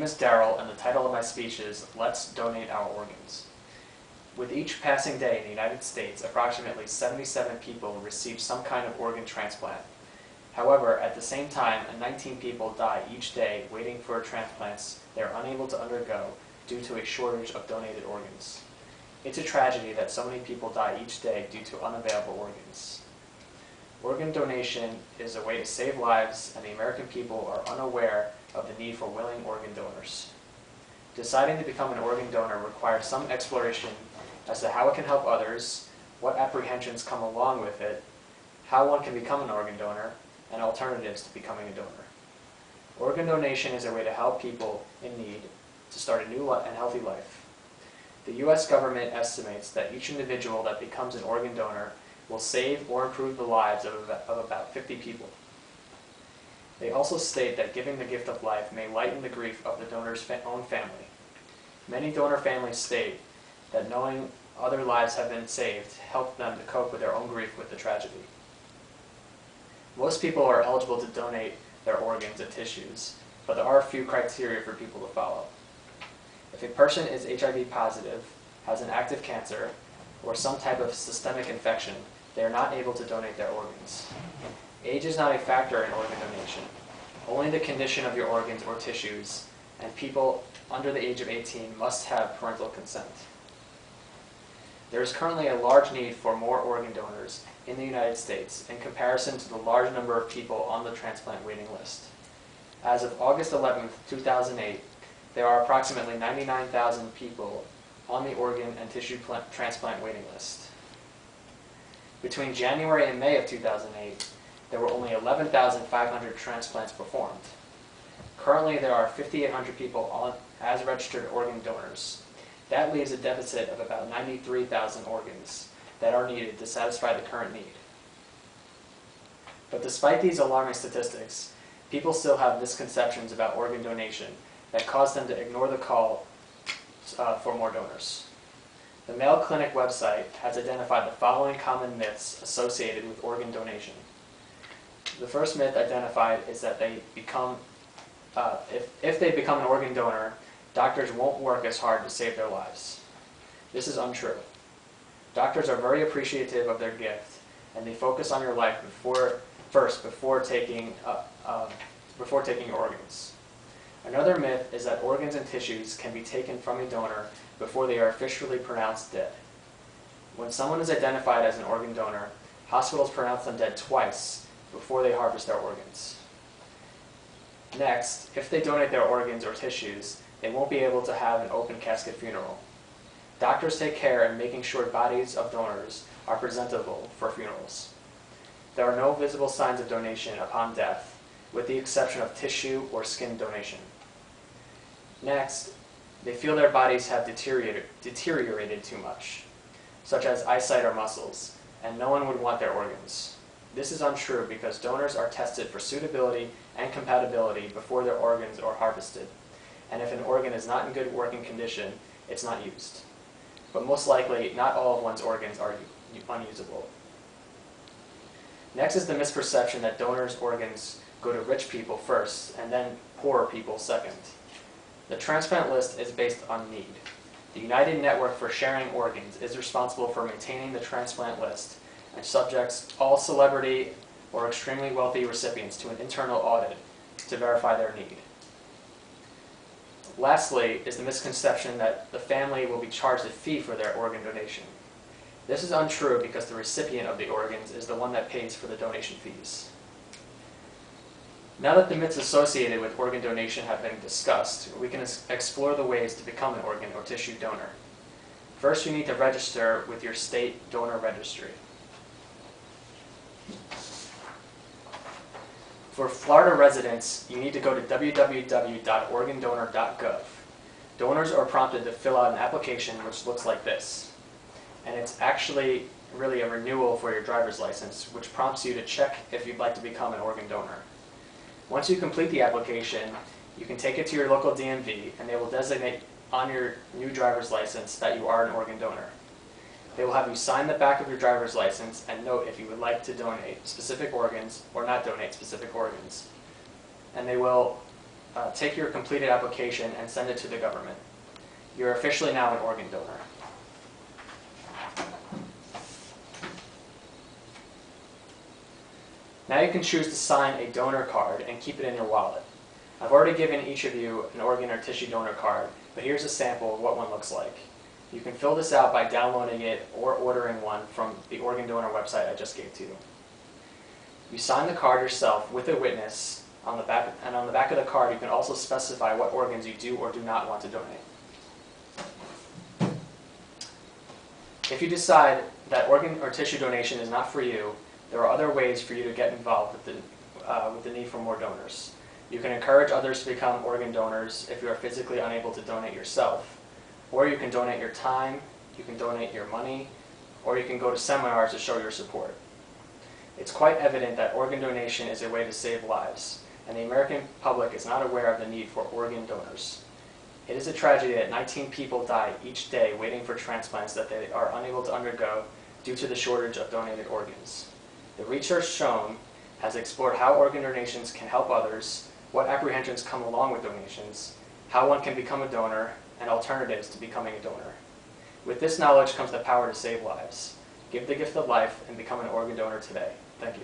name is Darryl, and the title of my speech is Let's Donate Our Organs. With each passing day in the United States, approximately 77 people receive some kind of organ transplant. However, at the same time, 19 people die each day waiting for transplants they are unable to undergo due to a shortage of donated organs. It's a tragedy that so many people die each day due to unavailable organs. Organ donation is a way to save lives, and the American people are unaware of the need for willing organ donors. Deciding to become an organ donor requires some exploration as to how it can help others, what apprehensions come along with it, how one can become an organ donor, and alternatives to becoming a donor. Organ donation is a way to help people in need to start a new and healthy life. The U.S. government estimates that each individual that becomes an organ donor will save or improve the lives of about 50 people. They also state that giving the gift of life may lighten the grief of the donor's own family. Many donor families state that knowing other lives have been saved helped them to cope with their own grief with the tragedy. Most people are eligible to donate their organs and tissues, but there are a few criteria for people to follow. If a person is HIV positive, has an active cancer, or some type of systemic infection, they are not able to donate their organs. Age is not a factor in organ donation. Only the condition of your organs or tissues, and people under the age of 18 must have parental consent. There is currently a large need for more organ donors in the United States in comparison to the large number of people on the transplant waiting list. As of August 11, 2008, there are approximately 99,000 people on the organ and tissue transplant waiting list. Between January and May of 2008, there were only 11,500 transplants performed. Currently, there are 5,800 people as registered organ donors. That leaves a deficit of about 93,000 organs that are needed to satisfy the current need. But despite these alarming statistics, people still have misconceptions about organ donation that cause them to ignore the call for more donors. The Mayo Clinic website has identified the following common myths associated with organ donation. The first myth identified is that if they become an organ donor, doctors won't work as hard to save their lives. This is untrue. Doctors are very appreciative of their gift, and they focus on your life before taking your organs. Another myth is that organs and tissues can be taken from a donor before they are officially pronounced dead. When someone is identified as an organ donor, hospitals pronounce them dead twice before they harvest their organs. Next, if they donate their organs or tissues, they won't be able to have an open casket funeral. Doctors take care in making sure bodies of donors are presentable for funerals. There are no visible signs of donation upon death, with the exception of tissue or skin donation. Next, they feel their bodies have deteriorated too much, such as eyesight or muscles, and no one would want their organs. This is untrue because donors are tested for suitability and compatibility before their organs are harvested, and if an organ is not in good working condition, it's not used. But most likely, not all of one's organs are unusable. Next is the misperception that donors' organs go to rich people first, and then poorer people second. The transplant list is based on need. The United Network for Sharing Organs is responsible for maintaining the transplant list and subjects all celebrity or extremely wealthy recipients to an internal audit to verify their need. Lastly is the misconception that the family will be charged a fee for their organ donation. This is untrue because the recipient of the organs is the one that pays for the donation fees. Now that the myths associated with organ donation have been discussed, we can explore the ways to become an organ or tissue donor. First, you need to register with your state donor registry. For Florida residents, you need to go to www.organdonor.gov. Donors are prompted to fill out an application which looks like this. And it's actually really a renewal for your driver's license, which prompts you to check if you'd like to become an organ donor. Once you complete the application, you can take it to your local DMV, and they will designate on your new driver's license that you are an organ donor. They will have you sign the back of your driver's license and note if you would like to donate specific organs or not donate specific organs. And they will take your completed application and send it to the government. You're officially now an organ donor. Now you can choose to sign a donor card and keep it in your wallet. I've already given each of you an organ or tissue donor card, but here's a sample of what one looks like. You can fill this out by downloading it or ordering one from the organ donor website I just gave to you. You sign the card yourself with a witness on the back, and on the back of the card you can also specify what organs you do or do not want to donate. If you decide that organ or tissue donation is not for you, there are other ways for you to get involved with the need for more donors. You can encourage others to become organ donors if you are physically unable to donate yourself, or you can donate your time, you can donate your money, or you can go to seminars to show your support. It's quite evident that organ donation is a way to save lives, and the American public is not aware of the need for organ donors. It is a tragedy that 19 people die each day waiting for transplants that they are unable to undergo due to the shortage of donated organs. The research shown has explored how organ donations can help others, what apprehensions come along with donations, how one can become a donor, and alternatives to becoming a donor. With this knowledge comes the power to save lives. Give the gift of life and become an organ donor today. Thank you.